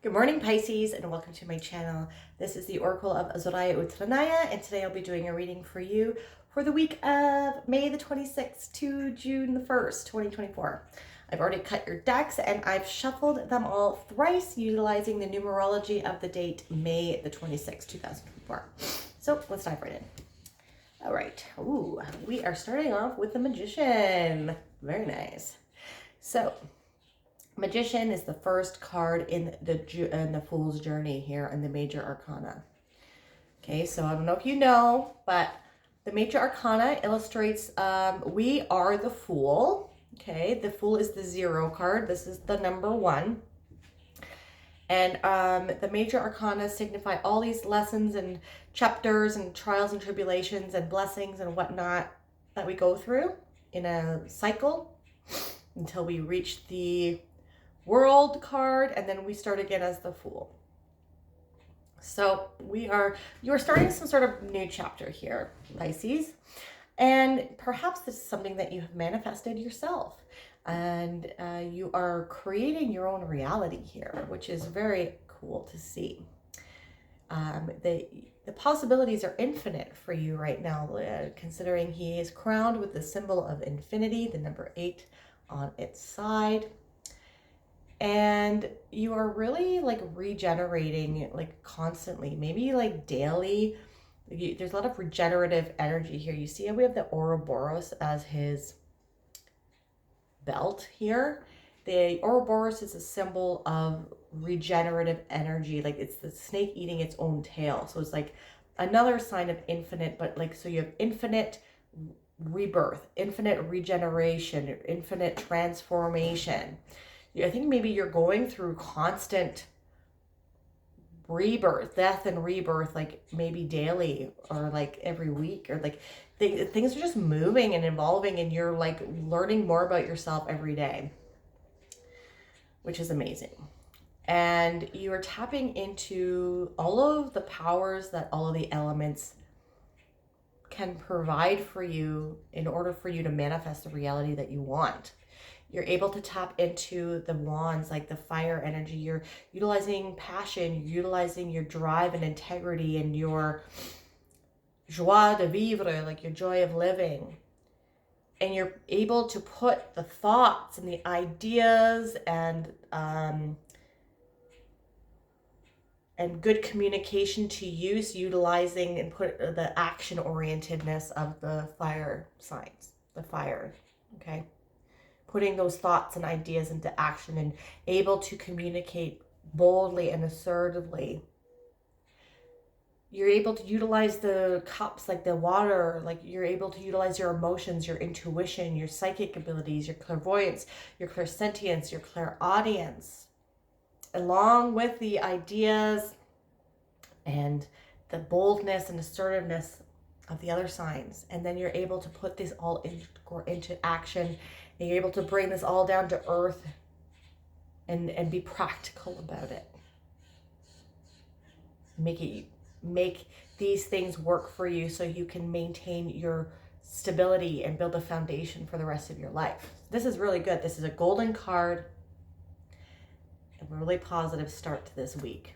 Good morning, Pisces, and welcome to my channel. This is the Oracle of Azoraya Utranaya, and today I'll be doing a reading for you for the week of May the 26th to June the 1st, 2024. I've already cut your decks, and I've shuffled them all thrice, utilizing the numerology of the date May the 26th, 2024. So let's dive right in. All right. Ooh, we are starting off with the Magician. Very nice. So Magician is the first card in the Fool's Journey here in the Major Arcana. Okay, so I don't know if you know, but the Major Arcana illustrates we are the Fool. Okay, the Fool is the 0 card. This is the number 1. And the Major Arcana signify all these lessons and chapters and trials and tribulations and blessings and whatnot that we go through in a cycle until we reach the World card, and then we start again as the Fool. So you're starting some sort of new chapter here, Pisces, and perhaps this is something that you have manifested yourself, and you are creating your own reality here, which is very cool to see. The possibilities are infinite for you right now, considering he is crowned with the symbol of infinity, the number 8 on its side. And you are really like regenerating like constantly, maybe like daily. There's a lot of regenerative energy here. You see how we have the Ouroboros as his belt here. The Ouroboros is a symbol of regenerative energy. Like it's the snake eating its own tail. So it's like another sign of infinite, but like, so you have infinite rebirth, infinite regeneration, infinite transformation. I think maybe you're going through constant rebirth, death and rebirth, like maybe daily or like every week, or like things are just moving and evolving, and you're like learning more about yourself every day, which is amazing. And you are tapping into all of the powers that all of the elements can provide for you in order for you to manifest the reality that you want. You're able to tap into the wands, like the fire energy. You're utilizing passion, you're utilizing your drive and integrity and your joie de vivre, like your joy of living. And you're able to put the thoughts and the ideas and good communication to use, utilizing and put the action orientedness of the fire signs, the fire, okay? Putting those thoughts and ideas into action and able to communicate boldly and assertively. You're able to utilize the cups, like the water, like you're able to utilize your emotions, your intuition, your psychic abilities, your clairvoyance, your clairsentience, your clairaudience, along with the ideas and the boldness and assertiveness of the other signs. And then you're able to put this all into action, and you're able to bring this all down to earth and be practical about it. Make these things work for you so you can maintain your stability and build a foundation for the rest of your life. This is really good. This is a golden card, and a really positive start to this week.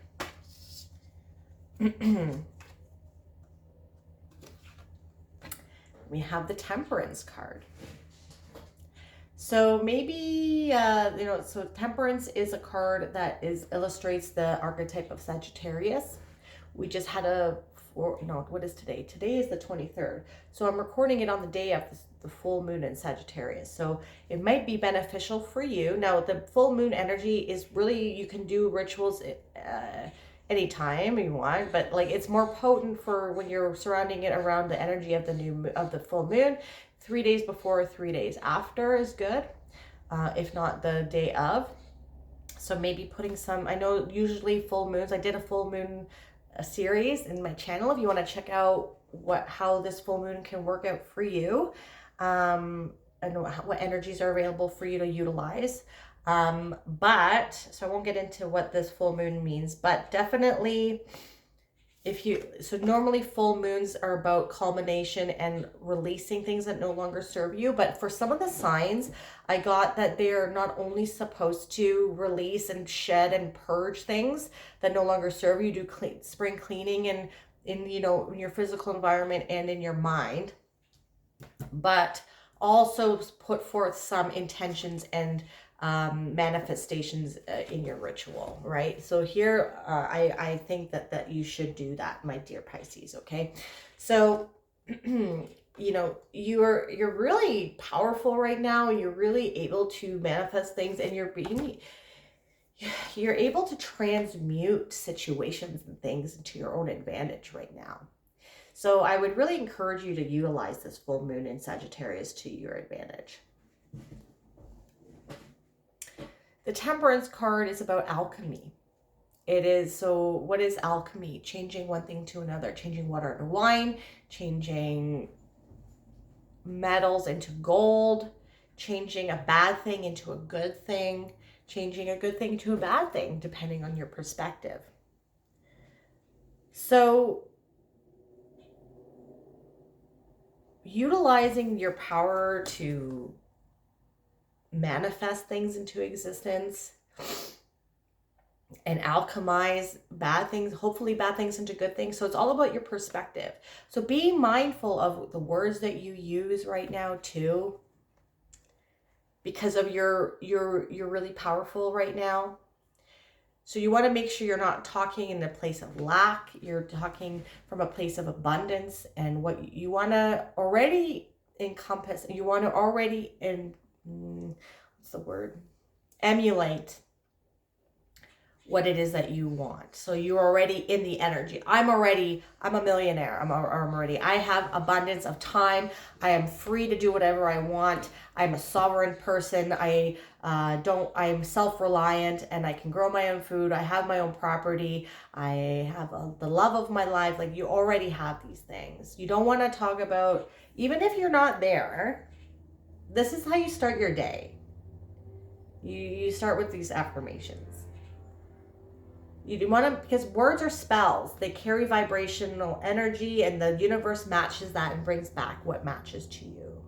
We have the Temperance card. So maybe, so Temperance is a card that illustrates the archetype of Sagittarius. We just had what is today? Today is the 23rd. So I'm recording it on the day of the full moon in Sagittarius. So it might be beneficial for you. Now, the full moon energy is really, you can do rituals anytime you want, but like it's more potent for when you're surrounding it around the energy of the full moon. 3 days before, 3 days after is good, if not the day of. So maybe putting some, I know usually full moons, I did a full moon series in my channel if you want to check out how this full moon can work out for you, and what energies are available for you to utilize. But so I won't get into what this full moon means, but definitely So normally full moons are about culmination and releasing things that no longer serve you. But for some of the signs, I got that they're not only supposed to release and shed and purge things that no longer serve you, do spring cleaning and in your physical environment and in your mind, but also put forth some intentions and manifestations in your ritual, right? So here, I think that you should do that, my dear Pisces. Okay, so you're really powerful right now. You're really able to manifest things, and you're able to transmute situations and things into your own advantage right now. So I would really encourage you to utilize this full moon in Sagittarius to your advantage. The Temperance card is about alchemy. It is, so what is alchemy? Changing one thing to another, changing water to wine, changing metals into gold, changing a bad thing into a good thing, changing a good thing to a bad thing, depending on your perspective. So utilizing your power to manifest things into existence and alchemize bad things, hopefully bad things into good things. So it's all about your perspective. So be mindful of the words that you use right now too, because of you're really powerful right now. So you want to make sure you're not talking in a place of lack. You're talking from a place of abundance, and what you want to already encompass, you want to already emulate what it is that you want. So you're already in the energy. I'm a millionaire. I have abundance of time. I am free to do whatever I want. I'm a sovereign person. I'm self-reliant, and I can grow my own food. I have my own property. I have the love of my life. Like, you already have these things. You don't want to talk about, even if you're not there, this is how you start your day. You start with these affirmations. You do want to, because words are spells. They carry vibrational energy, and the universe matches that and brings back what matches to you.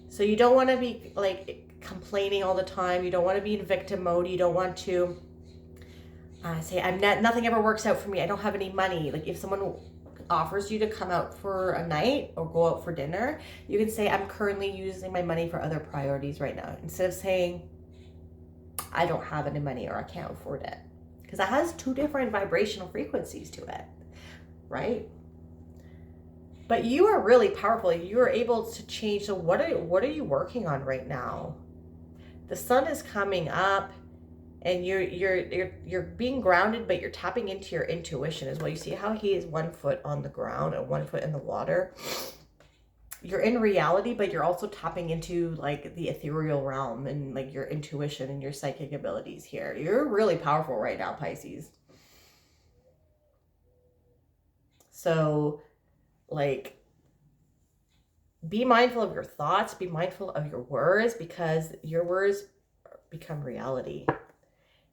So you don't want to be like complaining all the time. You don't want to be in victim mode. You don't want to say, nothing ever works out for me. I don't have any money. Like, if someone offers you to come out for a night or go out for dinner, you can say, I'm currently using my money for other priorities right now, instead of saying, I don't have any money or I can't afford it, because that has two different vibrational frequencies to it, right? But you are really powerful. You are able to change. So what are you working on right now? The sun is coming up, and you're being grounded, but you're tapping into your intuition as well. You see how he is 1 foot on the ground and 1 foot in the water? You're in reality, but you're also tapping into like the ethereal realm and like your intuition and your psychic abilities here. You're really powerful right now, Pisces. So, like, be mindful of your thoughts, be mindful of your words, because your words become reality.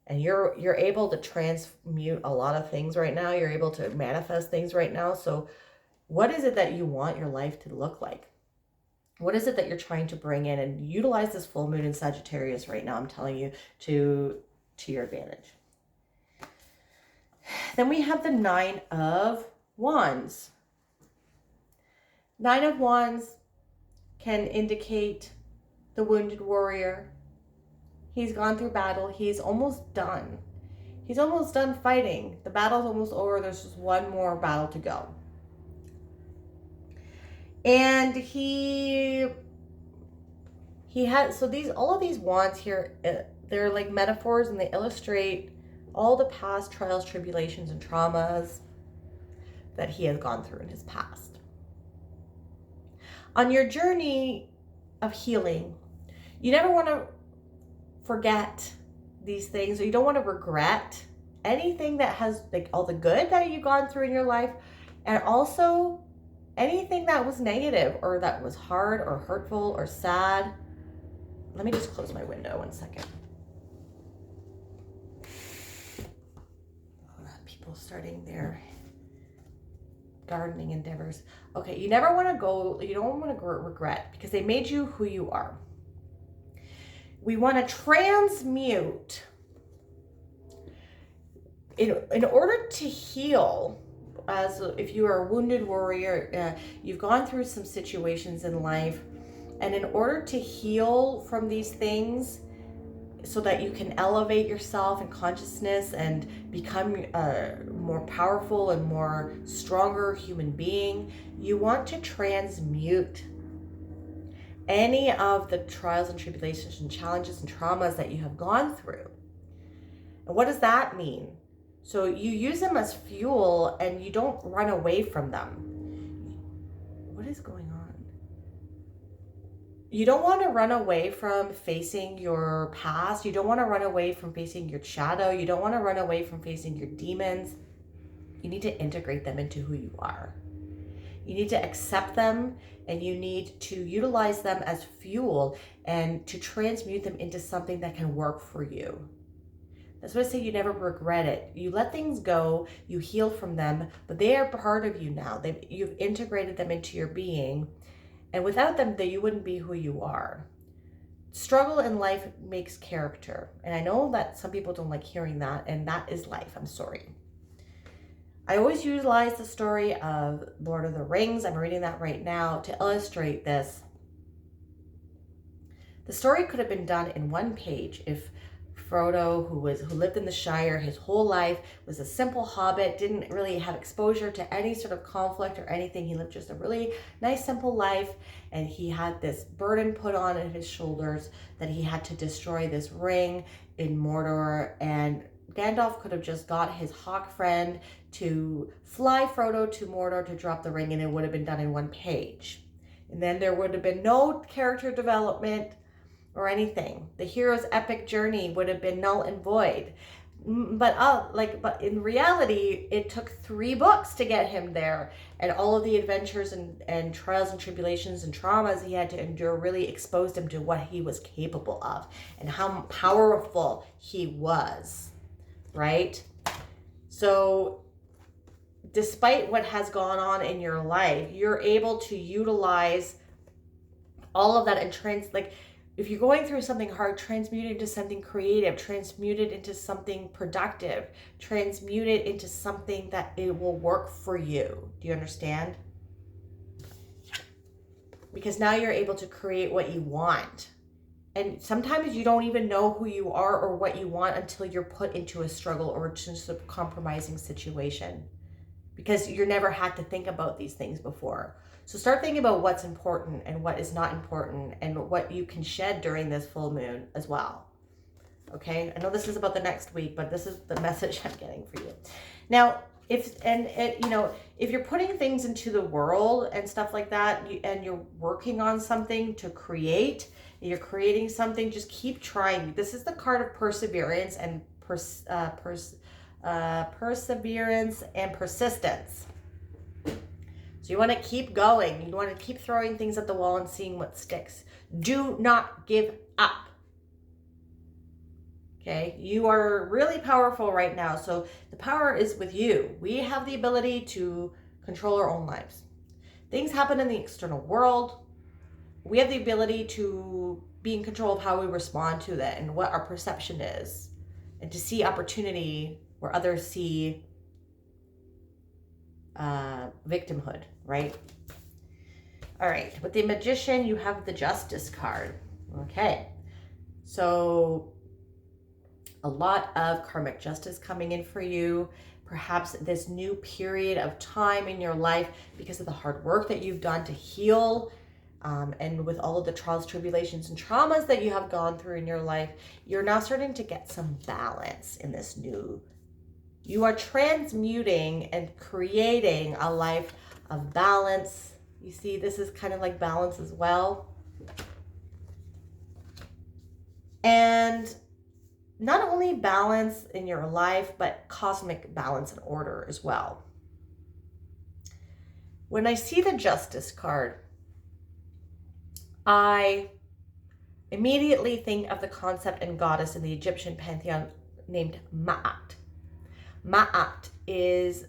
And you're able to transmute a lot of things right now. You're able to manifest things right now. So what is it that you want your life to look like? What is it that you're trying to bring in? And utilize this full moon in Sagittarius right now, I'm telling you, to your advantage. Then we have the 9 of Wands. 9 of Wands can indicate the wounded warrior. He's gone through battle. He's almost done. He's almost done fighting. The battle's almost over. There's just one more battle to go. And he had, so all of these wands here, they're like metaphors, and they illustrate all the past trials, tribulations, and traumas that he has gone through in his past. On your journey of healing, you never want to forget these things, or you don't want to regret anything that has, like, all the good that you've gone through in your life, and also anything that was negative or that was hard or hurtful or sad. Let me just close my window 1 second. starting their gardening endeavors. Okay, you never want to go, you don't want to regret, because they made you who you are. We want to transmute. In order to heal, as if you are a wounded warrior, you've gone through some situations in life, and in order to heal from these things, so that you can elevate yourself in consciousness and become a more powerful and more stronger human being, you want to transmute any of the trials and tribulations and challenges and traumas that you have gone through. And what does that mean? So you use them as fuel and you don't run away from them. What is going on? You don't want to run away from facing your past. You don't want to run away from facing your shadow. You don't want to run away from facing your demons. You need to integrate them into who you are. You need to accept them, and you need to utilize them as fuel and to transmute them into something that can work for you. That's why I say you never regret it. You let things go, you heal from them, but they are part of you now. You've integrated them into your being. And without them, you wouldn't be who you are. Struggle in life makes character. And I know that some people don't like hearing that, and that is life. I'm sorry. I always utilize the story of Lord of the Rings. I'm reading that right now to illustrate this. The story could have been done in one page if Frodo, who lived in the Shire his whole life, was a simple hobbit, didn't really have exposure to any sort of conflict or anything. He lived just a really nice, simple life, and he had this burden put on his shoulders that he had to destroy this ring in Mordor, and Gandalf could have just got his hawk friend to fly Frodo to Mordor to drop the ring, and it would have been done in one page. And then there would have been no character development or anything. The hero's epic journey would have been null and void. But in reality, it took 3 books to get him there, and all of the adventures and trials and tribulations and traumas he had to endure really exposed him to what he was capable of and how powerful he was, right? So despite what has gone on in your life, you're able to utilize all of that and if you're going through something hard, transmute it into something creative, transmute it into something productive, transmute it into something that it will work for you. Do you understand? Because now you're able to create what you want. And sometimes you don't even know who you are or what you want until you're put into a struggle or just a compromising situation, because you never had to think about these things before. So start thinking about what's important and what is not important and what you can shed during this full moon as well. Okay, I know this is about the next week, but this is the message I'm getting for you. Now, if you're putting things into the world and stuff like that, and you're working on something to create, you're creating something, just keep trying. This is the card of perseverance and perseverance and persistence. So you want to keep going. You want to keep throwing things at the wall and seeing what sticks. Do not give up. Okay? You are really powerful right now. So the power is with you. We have the ability to control our own lives. Things happen in the external world. We have the ability to be in control of how we respond to that and what our perception is, and to see opportunity where others see victimhood, right? All right, with the Magician, you have the Justice card. Okay, so a lot of karmic justice coming in for you. Perhaps this new period of time in your life because of the hard work that you've done to heal, and with all of the trials, tribulations, and traumas that you have gone through in your life, you're now starting to get some balance in this new. You are transmuting and creating a life of balance. You see, this is kind of like balance as well. And not only balance in your life, but cosmic balance and order as well. When I see the Justice card, I immediately think of the concept and goddess in the Egyptian pantheon named Ma'at. Ma'at is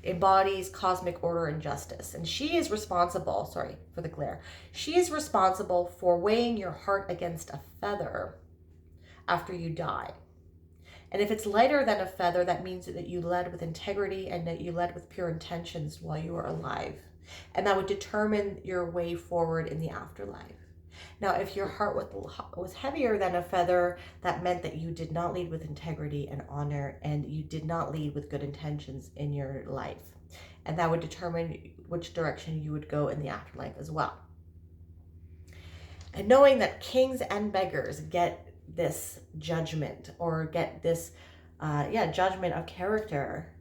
embodies cosmic order and justice, and she is responsible, sorry for the glare, she is responsible for weighing your heart against a feather after you die. And if it's lighter than a feather, that means that you led with integrity and that you led with pure intentions while you were alive. And that would determine your way forward in the afterlife. Now, if your heart was heavier than a feather, that meant that you did not lead with integrity and honor, and you did not lead with good intentions in your life. And that would determine which direction you would go in the afterlife as well. And knowing that kings and beggars get this judgment, or get this judgment of character,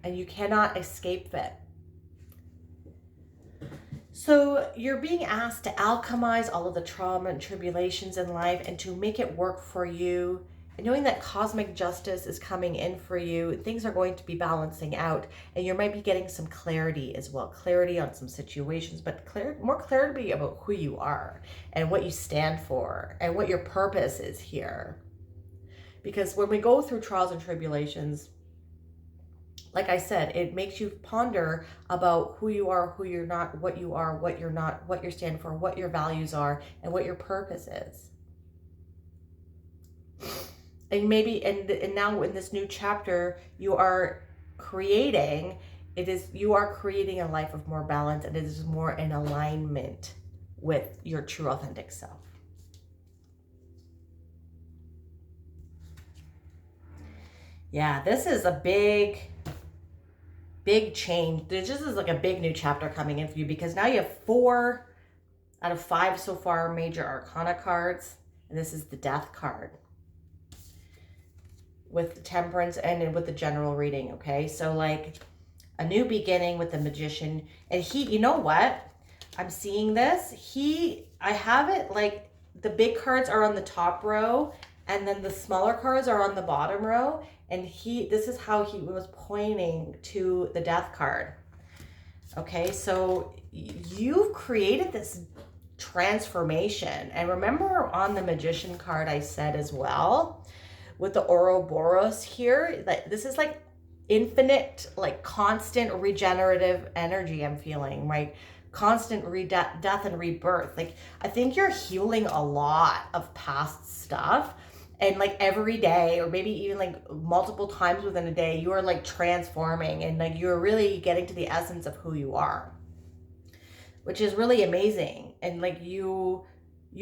and you cannot escape it. So you're being asked to alchemize all of the trauma and tribulations in life and to make it work for you. And knowing that cosmic justice is coming in for you, things are going to be balancing out, and you might be getting some clarity as well. Clarity on some situations, but more clarity about who you are and what you stand for and what your purpose is here. Because when we go through trials and tribulations, like I said, it makes you ponder about who you are, who you're not, what you are, what you're not, what you stand for, what your values are, and what your purpose is. And maybe, and now in this new chapter, you are creating a life of more balance, and it is more in alignment with your true authentic self. Yeah, this is a big change. This just is like a big new chapter coming in for you, because now you have 4 out of 5 so far major arcana cards, and this is the death card with the temperance and with the general reading. Okay, so like a new beginning with the magician, and you know what, I'm seeing this, I have it like the big cards are on the top row and then the smaller cards are on the bottom row, and this is how he was pointing to the death card. Okay, so you've created this transformation. And remember on the magician card I said as well, with the Ouroboros here, that this is like infinite, like constant regenerative energy I'm feeling, right? Constant death and rebirth. Like, I think you're healing a lot of past stuff, and like every day, or maybe even like multiple times within a day, you are like transforming, and like you're really getting to the essence of who you are, which is really amazing. And like you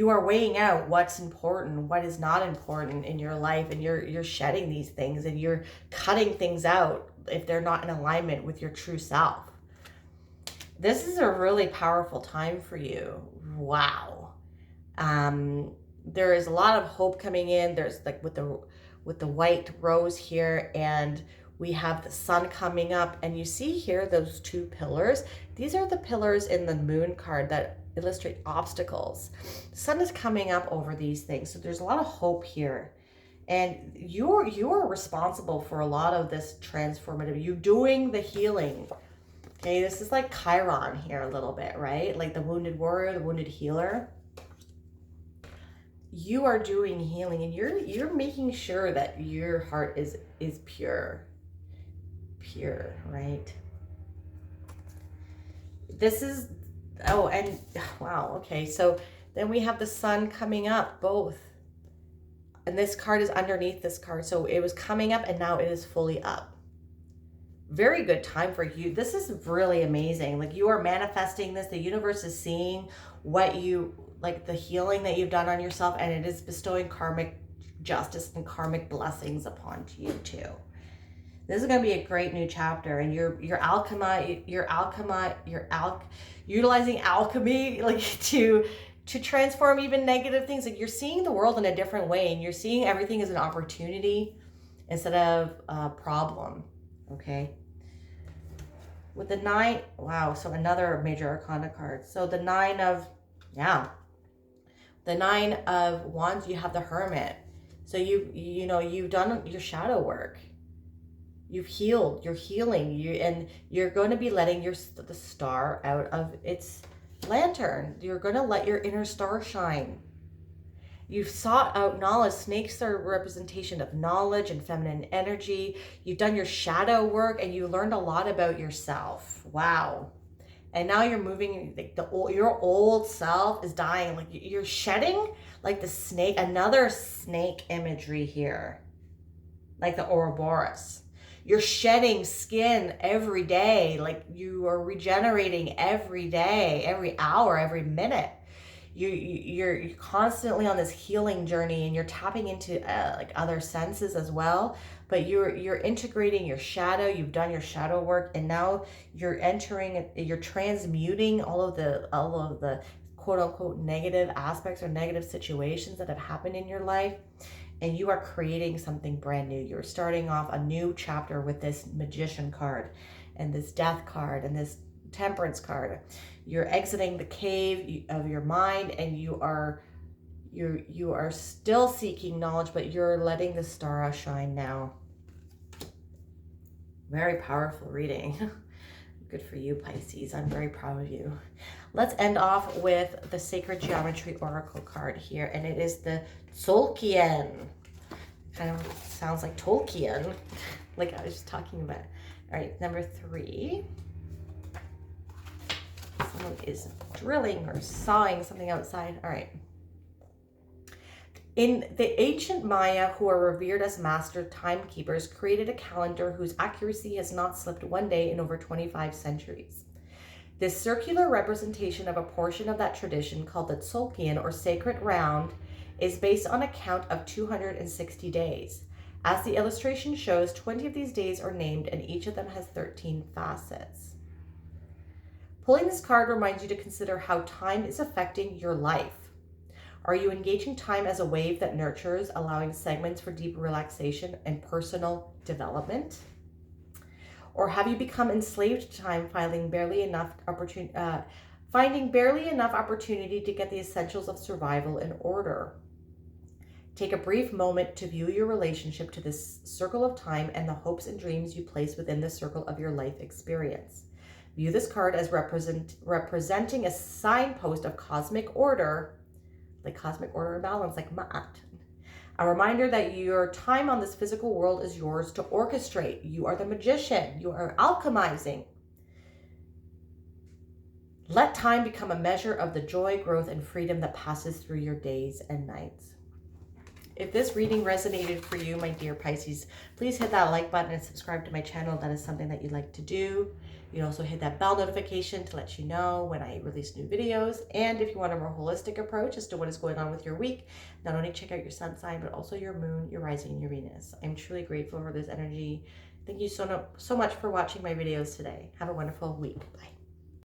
are weighing out what's important, what is not important in your life, and you're shedding these things, and you're cutting things out if they're not in alignment with your true self. This is a really powerful time for you. Wow. There is a lot of hope coming in. There's like with the white rose here, and we have the sun coming up, and you see here those 2 pillars. These are the pillars in the moon card that illustrate obstacles. The sun is coming up over these things, so there's a lot of hope here, and you're responsible for a lot of this transformative. You're doing the healing. Okay, this is like Chiron here a little bit, right? Like the wounded warrior, the wounded healer. You are doing healing, and you're making sure that your heart is pure, right? This is, oh, and wow, okay, so then we have the sun coming up both, and this card is underneath this card, so it was coming up and now it is fully up. Very good time for you. This is really amazing. Like, you are manifesting this. The universe is seeing what you, like the healing that you've done on yourself, and it is bestowing karmic justice and karmic blessings upon you too. This is going to be a great new chapter, and you're utilizing alchemy, like to transform even negative things. Like, you're seeing the world in a different way, and you're seeing everything as an opportunity instead of a problem. Okay. With the 9, wow, so another major arcana card. So the 9 of Wands, you have the Hermit. So you've done your shadow work. You've healed. You're healing. And you're going to be letting the star out of its lantern. You're going to let your inner star shine. You've sought out knowledge. Snakes are a representation of knowledge and feminine energy. You've done your shadow work and you learned a lot about yourself. Wow. And now you're moving, like your old self is dying. Like you're shedding like the snake, another snake imagery here, like the Ouroboros. You're shedding skin every day. Like you are regenerating every day, every hour, every minute. You're constantly on this healing journey, and you're tapping into like other senses as well, but you're integrating your shadow. You've done your shadow work, and now you're transmuting all of the quote unquote negative aspects or negative situations that have happened in your life, and you are creating something brand new. You're starting off a new chapter with this Magician card and this Death card and this Temperance card. You're exiting the cave of your mind, and you are still seeking knowledge, but you're letting the star shine now. Very powerful reading. Good for you, Pisces. I'm very proud of you. Let's end off with the Sacred Geometry Oracle card here, and it is the Tolkien. Kind of sounds like Tolkien, like I was just talking about. All right, number 3. Someone is drilling or sawing something outside. All right. In the ancient Maya, who are revered as master timekeepers, created a calendar whose accuracy has not slipped one day in over 25 centuries. This circular representation of a portion of that tradition, called the Tzolk'in, or sacred round, is based on a count of 260 days. As the illustration shows, 20 of these days are named, and each of them has 13 facets. Pulling this card reminds you to consider how time is affecting your life. Are you engaging time as a wave that nurtures, allowing segments for deeper relaxation and personal development? Or have you become enslaved to time, finding barely enough opportunity to get the essentials of survival in order? Take a brief moment to view your relationship to this circle of time and the hopes and dreams you place within the circle of your life experience. View this card as representing a signpost of cosmic order, like cosmic order and balance, like Ma'at. A reminder that your time on this physical world is yours to orchestrate. You are the magician. You are alchemizing. Let time become a measure of the joy, growth, and freedom that passes through your days and nights. If this reading resonated for you, my dear Pisces, please hit that like button and subscribe to my channel. That is something that you'd like to do. You can also hit that bell notification to let you know when I release new videos. And if you want a more holistic approach as to what is going on with your week, not only check out your sun sign, but also your moon, your rising, and your Venus. I'm truly grateful for this energy. Thank you so much for watching my videos today. Have a wonderful week. Bye.